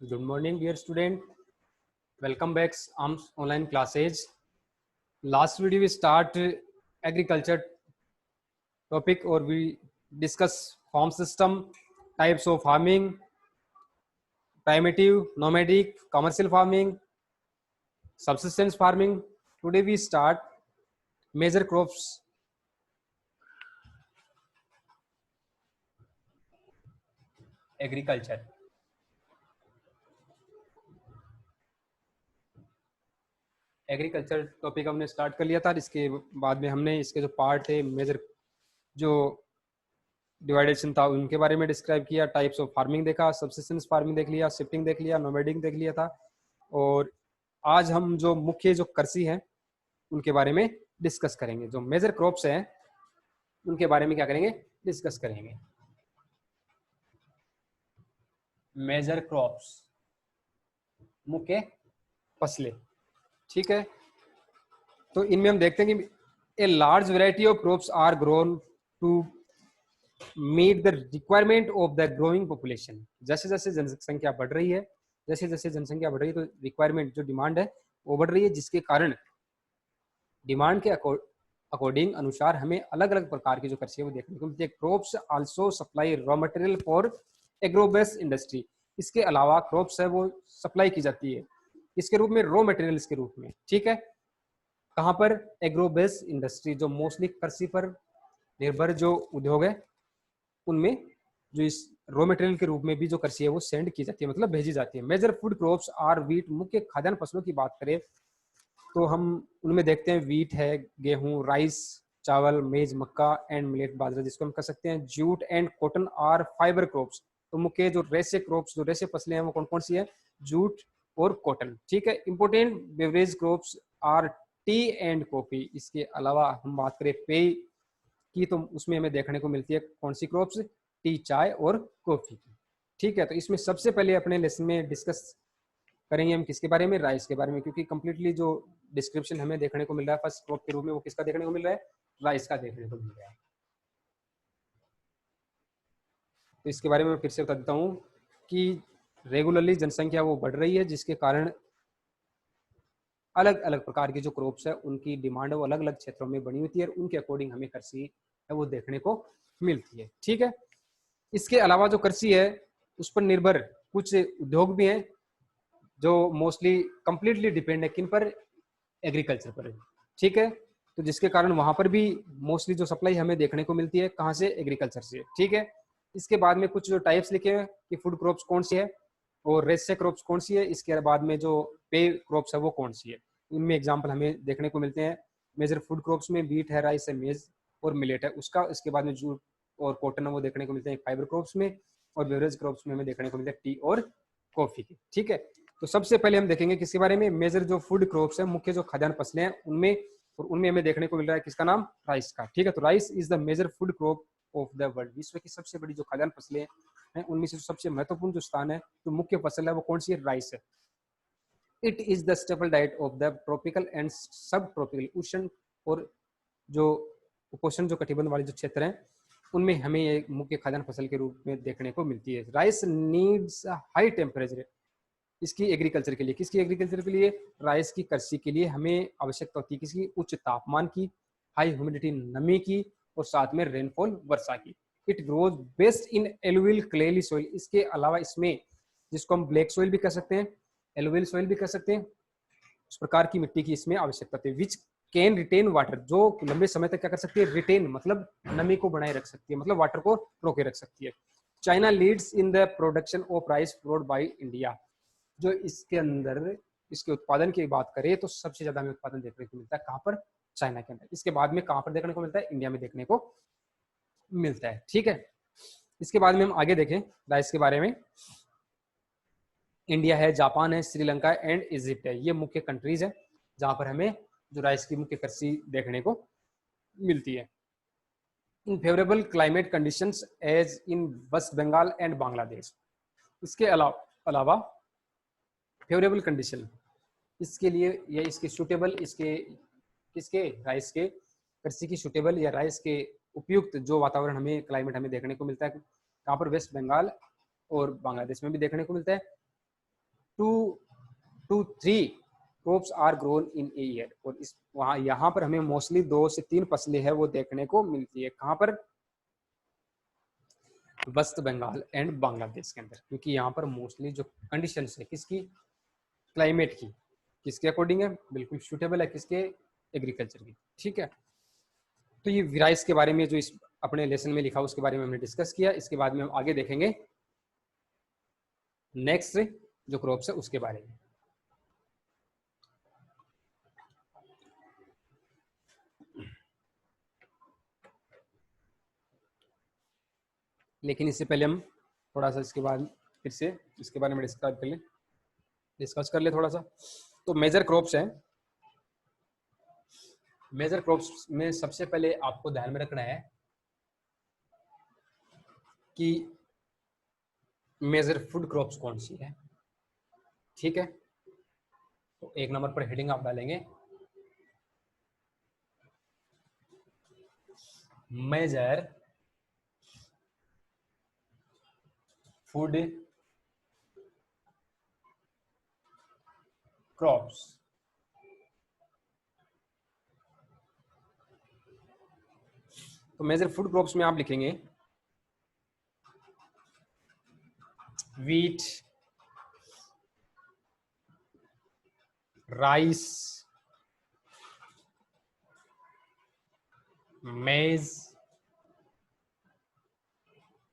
Good morning, dear student. Welcome back ARMS online classes. Last video we start agriculture topic or we discuss farm system, types of farming, primitive, nomadic, commercial farming, subsistence farming. Today we start major crops. Agriculture agriculture topic हमने start कर लिया था। इसके बाद में हमने इसके जो पार्ट है मेजर जो डिवाइडेशन था उनके बारे में डिस्क्राइब किया, टाइप्स ऑफ फार्मिंग देखा, सब्सिस्टेंस फार्मिंग देख लिया, शिफ्टिंग देख लिया, नोमैडिक देख लिया था। और आज हम जो मुख्य जो कृषि हैं उनके बारे में डिस्कस करेंगे। जो मेजर क्रॉप्स हैं उनके बारे में क्या करेंगे, डिस्कस करेंगे। मेजर क्रॉप्स, मुख्य फसलें, ठीक है। तो इनमें हम देखते हैं कि a large variety of crops are grown to meet the requirement of the growing population. जैसे जैसे जनसंख्या बढ़ रही है, जैसे जैसे जनसंख्या बढ़ रही है तो रिक्वायरमेंट जो डिमांड है वो बढ़ रही है, जिसके कारण डिमांड के अकॉर्डिंग अनुसार हमें अलग अलग प्रकार की जो कृषि है वो देखने को मिलती है। Crops also supply raw material for agro-based industry. इसके अलावा क्रॉप्स है वो सप्लाई की जाती है इसके रूप में, रॉ मटेरियल्स के रूप में, ठीक है। कहाँ पर? एग्रोबेस इंडस्ट्री, जो मोस्टली कृषि पर निर्भर जो उद्योग है उनमें जो इस रॉ मटेरियल के रूप में भी जो कृषि है वो सेंड की जाती है, मतलब भेजी जाती है। Major food crops are wheat. मुख्य खाद्यान्न फसलों की बात करें तो हम उनमें देखते हैं वीट है, गेहूं, राइस, चावल, मेज, मक्का एंड मिलेट, बाजरा जिसको हम कह सकते हैं। Jute and cotton are fibre crops. तो मुख्य जो रेशे क्रॉप्स, जो रेशे फसलें हैं वो कौन कौन सी है? जूट और कॉटन, ठीक है। Important beverage crops R T and coffee. इसके अलावा हम बात करें पेय की तो उसमें हमें देखने को मिलती है कौन सी क्रॉप्स? टी, चाय और कॉफी की, ठीक है। तो इसमें सबसे पहले अपने लेसन में डिस्कस करेंगे हम किसके बारे में? राइस के बारे में, क्योंकि कंप्लीटली जो डिस्क्रिप्शन हमें देखने को मिल रहा है फर्स्ट क्रॉप के रूप में वो किसका देखने को मिल रहा है? राइस का देखने को मिल रहा है। तो इसके बारे में मैं फिर से बता देता हूँ कि रेगुलरली जनसंख्या वो बढ़ रही है, जिसके कारण अलग अलग प्रकार की जो क्रॉप्स है उनकी डिमांड है वो अलग अलग क्षेत्रों में बनी होती है और उनके अकॉर्डिंग हमें कृषि है वो देखने को मिलती है, ठीक है। इसके अलावा जो कृषि है उस पर निर्भर कुछ उद्योग भी हैं जो मोस्टली कंप्लीटली डिपेंड है किन पर? एग्रीकल्चर पर, ठीक है। तो जिसके कारण वहां पर भी मोस्टली जो सप्लाई हमें देखने को मिलती है कहाँ से? एग्रीकल्चर से, ठीक है। इसके बाद में कुछ जो टाइप्स लिखे हैं कि फूड क्रॉप्स कौन सी है और रेस्टे क्रॉप्स कौन सी है, इसके बाद में जो पे क्रॉप्स है वो कौन सी है, इनमें एग्जाम्पल हमें देखने को मिलते हैं। मेजर फूड क्रॉप्स में बीट है, राइस है, मेज और मिलेट है उसका। इसके बाद में जूट और कॉटन है वो देखने को मिलते हैं फाइबर क्रॉप्स में, और बेवरेज क्रॉप्स में हमें देखने को मिलते हैं टी और कॉफी के, ठीक है। तो सबसे पहले हम देखेंगे किसके बारे में? मेजर जो फूड क्रॉप्स है, मुख्य जो खाद्यान्न फसलें हैं उनमें, और उनमें हमें देखने को मिल रहा है किसका नाम? राइस का, ठीक है। तो rice is the major food crop of the world. विश्व की सबसे बड़ी जो खाद्यान्न फसलें हैं उनमें से सबसे महत्वपूर्ण जो स्थान है, जो मुख्य फसल है वो कौन सी है? राइस है। It is the staple diet of the tropical and सब ट्रॉपिकल, उष्ण और जो उपोष्ण जो कटिबंध वाले जो क्षेत्र हैं उनमें हमें ये मुख्य खाद्यान्न फसल के रूप में देखने को मिलती है। Rice needs high temperature. इसकी एग्रीकल्चर के लिए, किसकी एग्रीकल्चर के लिए? राइस की कृषि के लिए हमें आवश्यकता होती है किसकी? उच्च तापमान की, हाई ह्यूमिडिटी नमी की, और साथ में रेनफॉल वर्षा की। It grows best in alluvial clayey soil. इसके अलावा इसमें, जिसको हम ब्लैक सॉइल भी कह सकते हैं, एलुवियल सॉइल भी कह सकते हैं, उस प्रकार की मिट्टी की इसमें आवश्यकता होती है। विच कैन रिटेन वाटर, जो लंबे समय तक क्या कर सकती है? रिटेन मतलब नमी को बनाए रख सकती है, मतलब वाटर को रोके रख सकती है। China leads in the production of rice followed by India. जो इसके अंदर इसके उत्पादन की बात करें तो सबसे ज्यादा हमें उत्पादन देखने को मिलता है कहाँ पर? चाइना के अंदर। इसके बाद में कहाँ पर देखने को मिलता है? इंडिया में देखने को मिलता है, ठीक है। इसके बाद में हम आगे देखें राइस के बारे में। इंडिया है, जापान है, श्रीलंका एंड इजिप्ट है, ये मुख्य कंट्रीज है जहां पर हमें जो राइस की मुख्य कृषि देखने को मिलती है। In favourable climate conditions as in West Bengal and Bangladesh. इसके अलावा फेवरेबल कंडीशन इसके लिए या इसके सूटेबल, इसके किसके? राइस के कृषि की सूटेबल या राइस के उपयुक्त जो वातावरण हमें, क्लाइमेट हमें देखने को मिलता है कहाँ पर? वेस्ट बंगाल और बांग्लादेश में भी देखने को मिलता है। 2 to 3 crops are grown in a year. और इस वहाँ यहाँ पर हमें मोस्टली 2 से 3 फसलें है वो देखने को मिलती है। कहाँ पर? वेस्ट बंगाल एंड बांग्लादेश के अंदर, क्योंकि यहाँ पर मोस्टली जो कंडीशन है किसकी, क्लाइमेट की, किसके अकॉर्डिंग है, बिल्कुल सूटेबल है, किसके, एग्रीकल्चर की। ठीक है, तो ये विराइस के बारे में जो इस अपने लेसन में लिखा उसके बारे में हमने डिस्कस किया। इसके बाद में हम आगे देखेंगे नेक्स्ट जो क्रॉप्स है उसके बारे में। लेकिन इससे पहले हम थोड़ा सा इसके बाद फिर से इसके बारे में डिस्कस कर ले थोड़ा सा। तो मेजर क्रॉप्स हैं। मेजर क्रॉप्स में सबसे पहले आपको ध्यान में रखना है कि मेजर फूड क्रॉप्स कौन सी है। ठीक है, तो 1 नंबर पर हेडिंग आप डालेंगे मेजर फूड क्रॉप्स। तो मेजर फूड क्रॉप्स में आप लिखेंगे wheat, rice, maize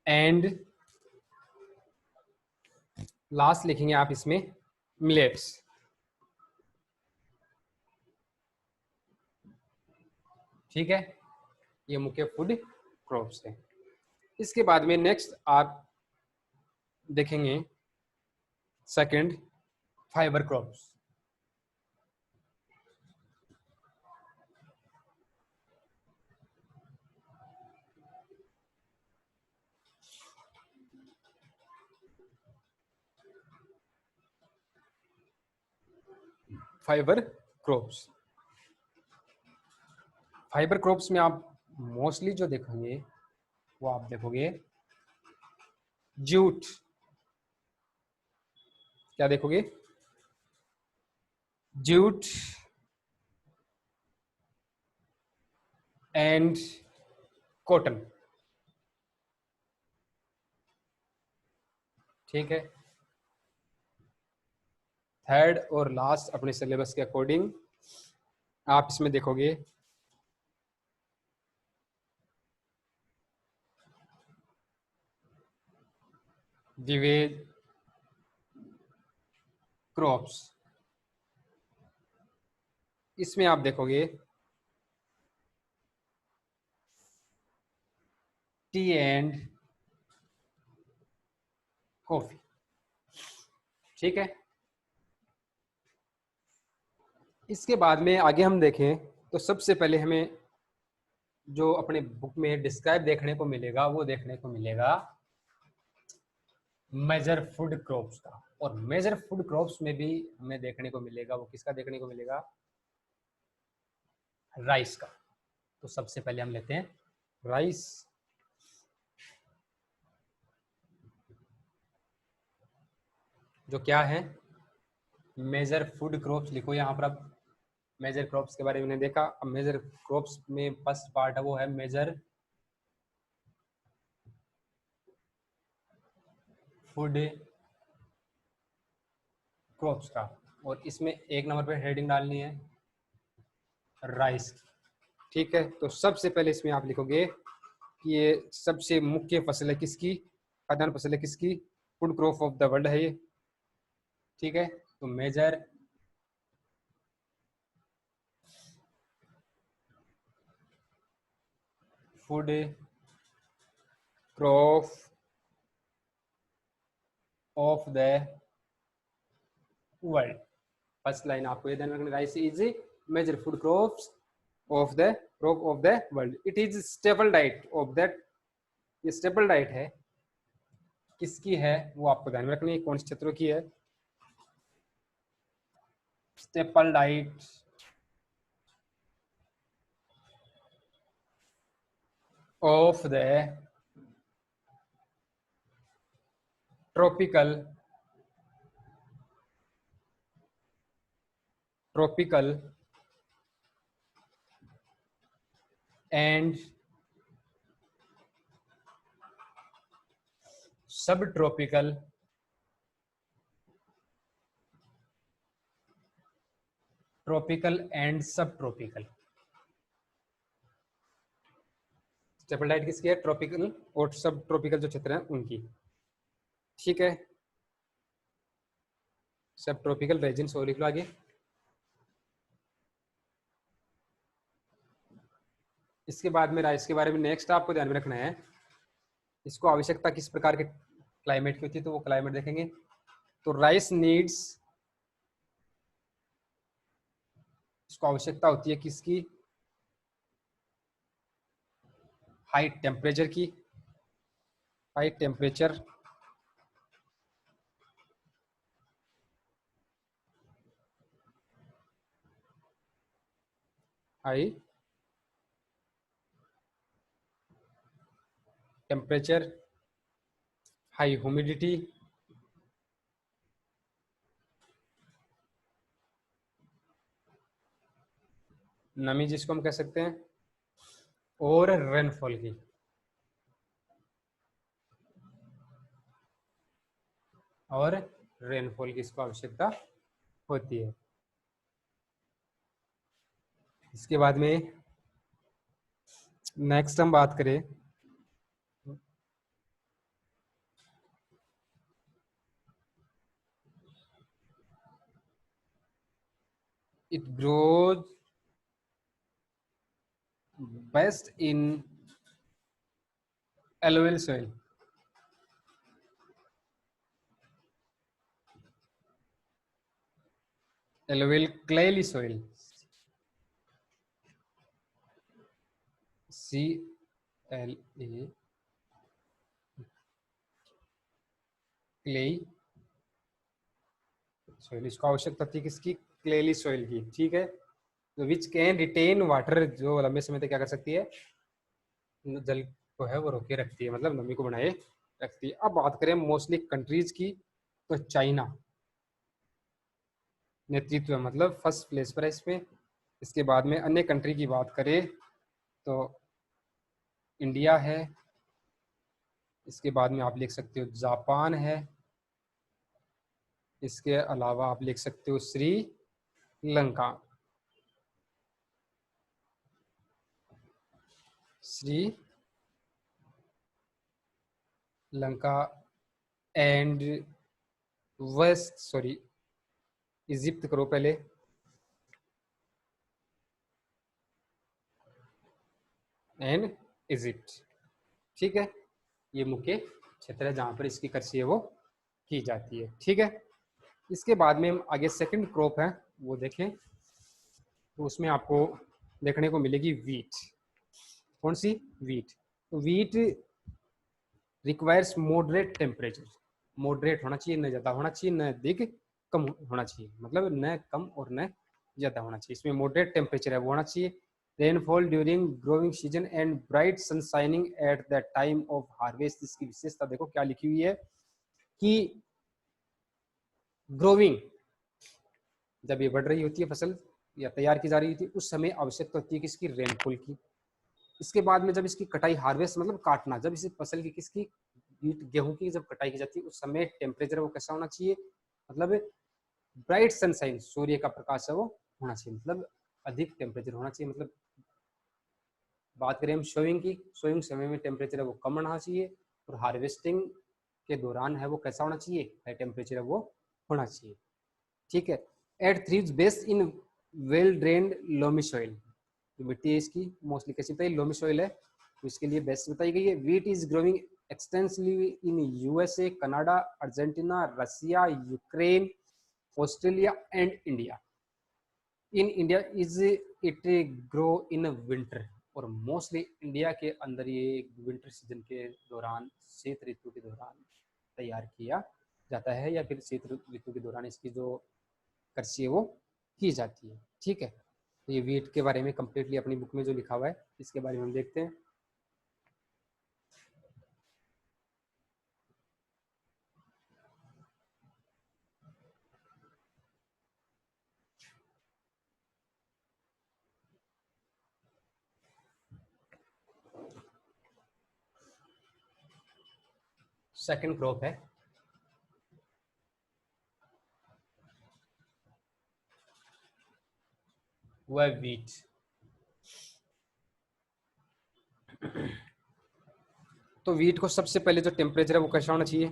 and last लिखेंगे आप इसमें मिलेट्स। ठीक है, ये मुख्य फूड क्रॉप्स है। इसके बाद में नेक्स्ट आप देखेंगे second fibre crops. Fibre crops, fibre crops में आप मोस्टली जो देखेंगे वो आप देखोगे जूट। क्या देखोगे? Jute and cotton. ठीक है, थर्ड और लास्ट अपने सिलेबस के अकॉर्डिंग आप इसमें देखोगे विविध क्रॉप्स। इसमें आप देखोगे टी एंड कॉफी। ठीक है, इसके बाद में आगे हम देखें तो सबसे पहले हमें जो अपने बुक में डिस्क्राइब देखने को मिलेगा वो देखने को मिलेगा मेजर फूड क्रॉप्स का। और मेजर फूड क्रॉप्स में भी हमें देखने को मिलेगा वो किसका देखने को मिलेगा? राइस का। तो सबसे पहले हम लेते हैं राइस। जो क्या है? मेजर फूड क्रॉप्स लिखो यहाँ पर। अब मेजर क्रॉप्स के बारे में देखा। अब मेजर क्रॉप्स में फर्स्ट पार्ट है वो है मेजर फूड क्रॉप्स का। और इसमें 1 नंबर पे हेडिंग डालनी है राइस। ठीक है, तो सबसे पहले इसमें आप लिखोगे कि ये सबसे मुख्य फसल है किसकी, प्रधान फसल है किसकी, food crop of the world है ये। ठीक है, तो major food crop of the world. First line आपको ये ध्यान रखना, rice is major food crops of the world. It is stable diet of that. ये स्टेबल डाइट है किसकी है वो आपको ध्यान में रखनी है, कौन से क्षेत्रों की है। Staple diet of the tropical tropical and सब ट्रॉपिकल ट्रॉपिकल एंड सब ट्रॉपिकल। स्टेपल डाइट किसकी है? ट्रॉपिकल और सब ट्रॉपिकल जो क्षेत्र हैं उनकी। ठीक है, सब ट्रॉपिकल रीजन और लिख लो आगे। इसके बाद में राइस के बारे में नेक्स्ट आपको ध्यान में रखना है, इसको आवश्यकता किस प्रकार के क्लाइमेट की होती है, तो वो क्लाइमेट देखेंगे। तो राइस नीड्स, इसको आवश्यकता होती है किसकी? हाई टेम्परेचर की। High temperature, high temperature, high humidity, नमी जिसको हम कह सकते हैं, और रेनफॉल की। और रेनफॉल की इसको आवश्यकता होती है। इसके बाद में नेक्स्ट हम बात करें, it grows best in alluvial soil। alluvial clayey soil, CLA, clayey soil. इसको आवश्यकता थी किसकी? क्लेली सॉइल की। ठीक है, तो विच कैन रिटेन वाटर, जो लंबे समय तक क्या कर सकती है? जल को है वो रोके रखती है, मतलब नमी को बनाए रखती है। अब बात करें मोस्टली कंट्रीज की, तो चाइना नेतृत्व है, मतलब फर्स्ट प्लेस पर है इसमें। इसके बाद में अन्य कंट्री की बात करें तो इंडिया है। इसके बाद में आप लिख सकते हो जापान है। इसके अलावा आप लिख सकते हो Sri Lanka. Sri Lanka and west, sorry, Egypt करो पहले। And Egypt. ठीक है, ये मुख्य क्षेत्र है जहां पर इसकी कृषि है वो की जाती है। ठीक है, इसके बाद में हम आगे सेकंड क्रॉप है वो देखें, तो उसमें आपको देखने को मिलेगी वीट। कौन सी? वीट। तो wheat requires moderate temperature. Moderate होना चाहिए, न ज़्यादा होना चाहिए, न अधिक कम होना चाहिए, मतलब न कम और न ज़्यादा होना चाहिए। इसमें मॉडरेट टेम्परेचर है वो होना चाहिए। Rainfall during growing season and bright sunshining at the time of harvest. इसकी विशेषता देखो क्या लिखी हुई है कि ग्रोविंग, जब ये बढ़ रही होती है फसल या तैयार की जा रही होती है, उस समय आवश्यकता होती है किसकी? रेनफॉल की। इसके बाद में जब इसकी कटाई, हार्वेस्ट मतलब काटना, जब इसी फसल की किसकी? गेहूं की जब कटाई की जाती है उस समय टेम्परेचर वो कैसा होना चाहिए? मतलब ब्राइट सनशाइन, सूर्य का प्रकाश है वो होना चाहिए, मतलब अधिक टेम्परेचर होना चाहिए। मतलब बात करें हम सोइंग की, सोइंग समय में टेम्परेचर है वो कम होना चाहिए, और हार्वेस्टिंग के दौरान है वो कैसा होना चाहिए? हाई टेम्परेचर है वो होना चाहिए। ठीक है, it thrives best in well drained loamy soil. जो मिट्टी है इसकी मोस्टली कैसी बताई? लोमी सॉइल है, तो इसके लिए बेस्ट बताई गई है। Wheat is growing extensively in USA, Canada, Argentina, Russia, Ukraine, Australia and India. In India is it grow in winter, और मोस्टली इंडिया के अंदर ये विंटर सीजन के दौरान, शीत ऋतु के दौरान तैयार किया जाता है, या फिर शीत ऋतु के दौरान इसकी जो कृषि है वो की जाती है। ठीक है, तो ये वीट के बारे में कंप्लीटली अपनी बुक में जो लिखा हुआ है इसके बारे में हम देखते हैं। सेकंड क्रॉप है वो है वीट। तो वीट को सबसे पहले जो टेम्परेचर है वो कैसा होना चाहिए?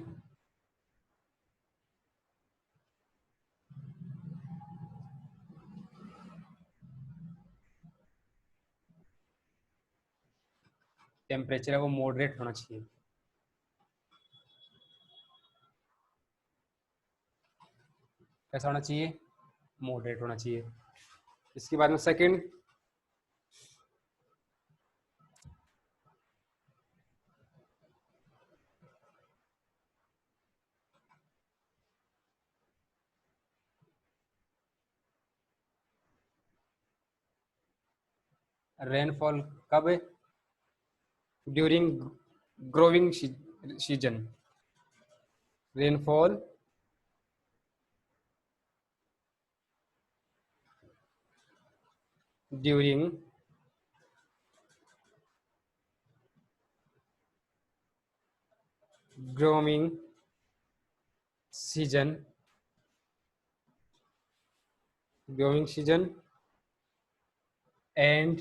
टेम्परेचर है वो मॉडरेट होना चाहिए। कैसा होना चाहिए? मॉडरेट होना चाहिए। इसके बाद में सेकंड, रेनफॉल कब है? During growing season. Rainfall during growing season, growing season and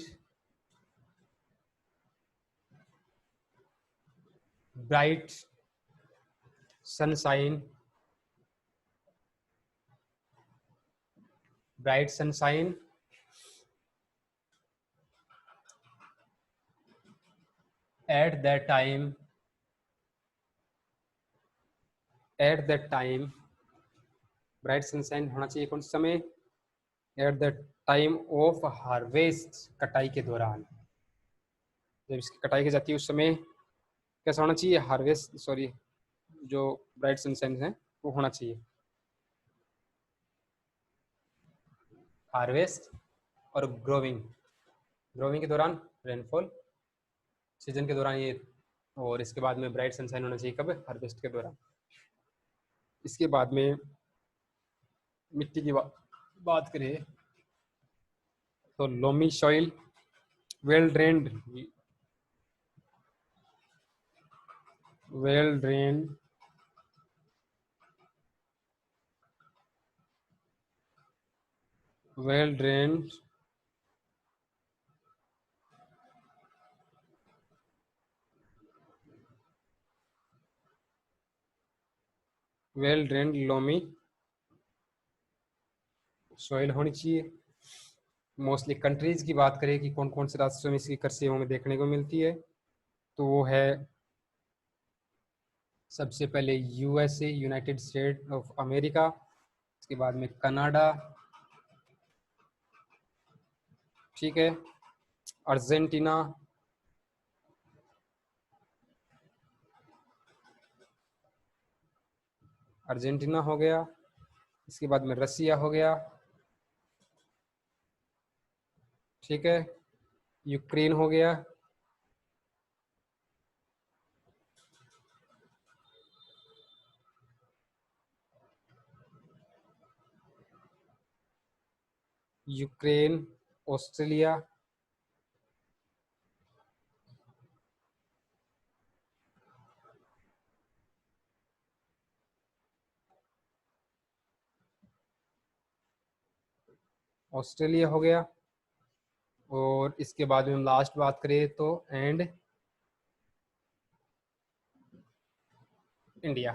bright sunshine, bright sunshine at that time, at that time bright sunshine होना चाहिए कौन से समय? Eight the time of harvest, कटाई के दौरान। जब इसकी कटाई की जाती है उस समय कैसा होना चाहिए? हार्वेस्ट, सॉरी, जो ब्राइट सनशाइन है वो होना चाहिए। हार्वेस्ट और ग्रोविंग, ग्रोविंग के दौरान रेनफॉल, सीजन के दौरान ये, और इसके बाद में ब्राइट सनशाइन होना चाहिए कब? हार्वेस्ट के दौरान। इसके बाद में मिट्टी की बात करें तो loamy soil, well drained, well drained well drained well drained loamy soil होनी चाहिए। मोस्टली कंट्रीज की बात करें कि कौन कौन से राष्ट्रों में इसकी कृषि हमें देखने को मिलती है, तो वो है सबसे पहले USA, United state of America, इसके बाद में कनाडा, ठीक है, अर्जेंटीना, अर्जेंटीना हो गया, इसके बाद में रसिया हो गया, ठीक है, यूक्रेन हो गया, यूक्रेन, ऑस्ट्रेलिया, ऑस्ट्रेलिया हो गया, और इसके बाद में हम लास्ट बात करें तो एंड इंडिया,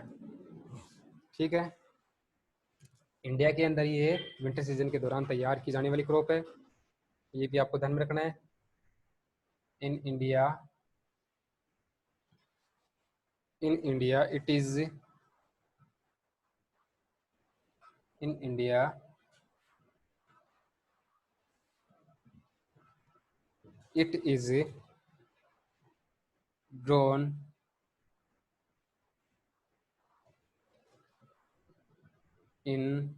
ठीक है। इंडिया के अंदर ये विंटर सीजन के दौरान तैयार की जाने वाली क्रॉप है, ये भी आपको ध्यान में रखना है। In India, in India it is, in India it is grown in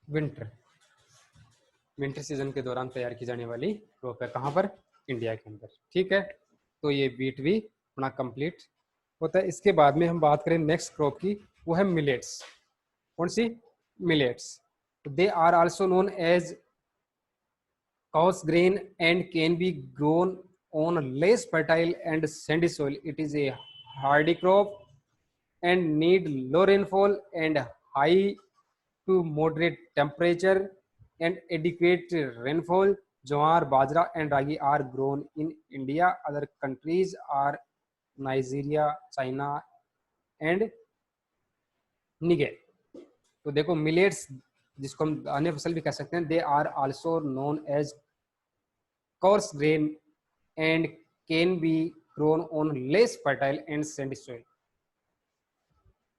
winter, winter season के दौरान तैयार की जाने वाली क्रॉप है। कहाँ पर? इंडिया के अंदर, ठीक है। तो ये बीट भी अपना कंप्लीट होता है। इसके बाद में हम बात करें नेक्स्ट क्रॉप की, वो है मिलेट्स। कौन सी? Millets. They are also known as coarse grain and can be grown on less fertile and sandy soil. It is a hardy crop and need low rainfall and high to moderate temperature and adequate rainfall. Jowar, bajra, and ragi are grown in India. Other countries are Nigeria, China, and Niger. तो देखो millets, जिसको हम अन्य फसल भी कह सकते हैं, they are also known as coarse grain and can be grown on less fertile and sandy soil.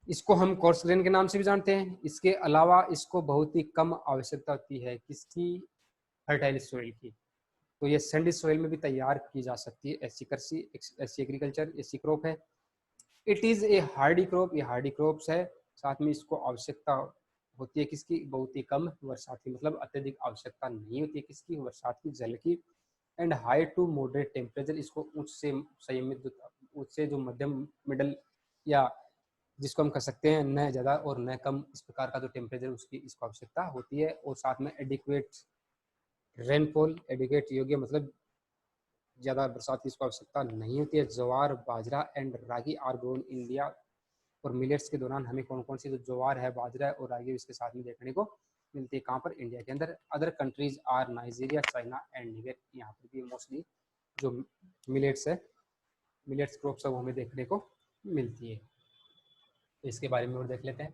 इसको हम कोर्स ग्रेन के नाम से भी जानते हैं। इसके अलावा इसको बहुत ही कम आवश्यकता होती है किसकी, फर्टाइल सॉइल की। तो ये सैंडी सॉइल में भी तैयार की जा सकती है ऐसी कृषि, ऐसी एग्रीकल्चर, ऐसी क्रॉप है। It is a Hardy crop, ये हार्डी क्रॉप्स है। साथ में इसको आवश्यकता होती है किसकी, बहुत ही कम वर्षात की, मतलब अत्यधिक आवश्यकता नहीं होती है किसकी, वर्षात की, जल की। And high to moderate temperature, इसको उच्च से संयमित, उच्च से जो मध्यम, मिडल, या जिसको हम कह सकते हैं न ज़्यादा और न कम, इस प्रकार का जो टेम्परेचर उसकी इसको आवश्यकता होती है। और साथ में एडिक्वेट रेनफॉल, एडिक्वेट योग्य मतलब ज़्यादा बरसात की इसको आवश्यकता नहीं होती है। Jowar, bajra and ragi are grown India. और मिलेट्स के दौरान हमें कौन कौन सी जो ज्वार है, बाजरा है और रागी इसके साथ में देखने को मिलती है, कहाँ पर, इंडिया के अंदर। Other countries are Nigeria, China and Niger. यहाँ पर भी मोस्टली जो मिलेट्स है, मिलेट्स क्रॉप्स है, वो हमें देखने को मिलती है। तो इसके बारे में और देख लेते हैं।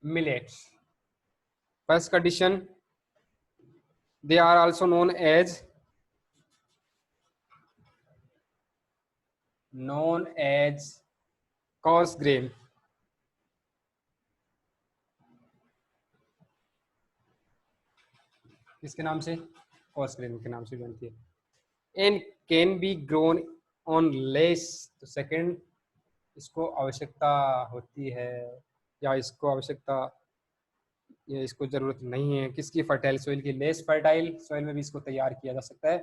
Millets. First condition, they are also known as coarse grain. किसके नाम से, coarse grain के नाम से बनती है। And can be grown on less, तो सेकंड, इसको आवश्यकता होती है या इसको आवश्यकता, या इसको जरूरत नहीं है किसकी, फर्टाइल सॉइल की। लेस फर्टाइल सॉइल में भी इसको तैयार किया जा सकता है।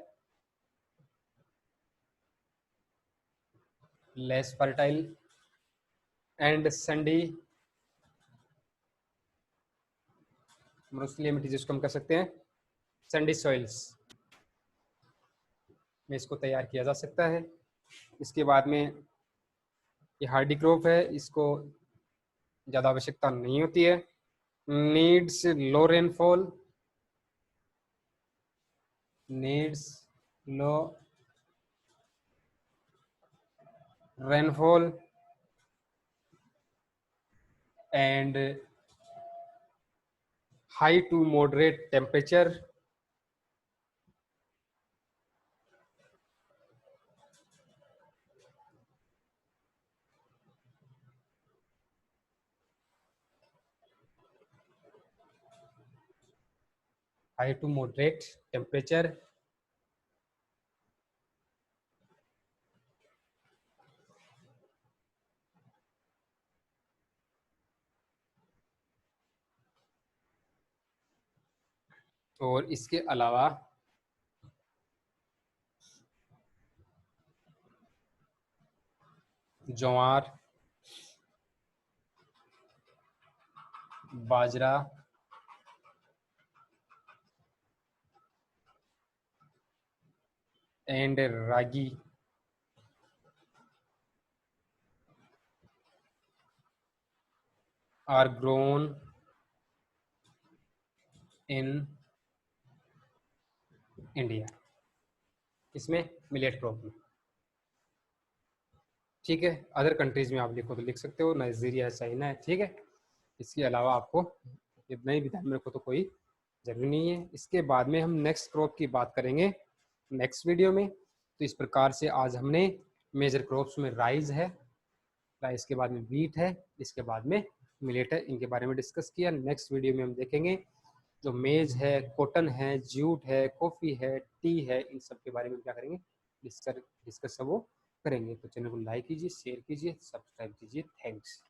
Less fertile and sandy, mostly जिसको हम कह सकते हैं संडी सॉइल्स में इसको तैयार किया जा सकता है। इसके बाद में ये हार्डी क्रॉप है, इसको ज़्यादा आवश्यकता नहीं होती है। Needs low rainfall, needs low rainfall and high to moderate temperature. High to moderate temperature और इसके अलावा jowar, bajra and ragi are grown in India. इसमें मिलेट क्रॉप में, ठीक है। अदर कंट्रीज में आप लिखो तो लिख सकते हो, नाइजीरिया है, चाइना है, ठीक है। इसके अलावा आपको इतना ही भी ध्यान में रखो तो कोई जरूरी नहीं है। इसके बाद में हम नेक्स्ट क्रॉप की बात करेंगे नेक्स्ट वीडियो में। तो इस प्रकार से आज हमने मेजर क्रॉप्स में राइस है, राइस के बाद में व्हीट है, इसके बाद में मिलेट है, इनके बारे में डिस्कस किया। नेक्स्ट वीडियो में हम देखेंगे जो मेज है, कॉटन है, जूट है, कॉफ़ी है, टी है, इन सब के बारे में क्या करेंगे, डिस्कस सब वो करेंगे। तो चैनल को लाइक कीजिए, शेयर कीजिए, सब्सक्राइब कीजिए। थैंक्स।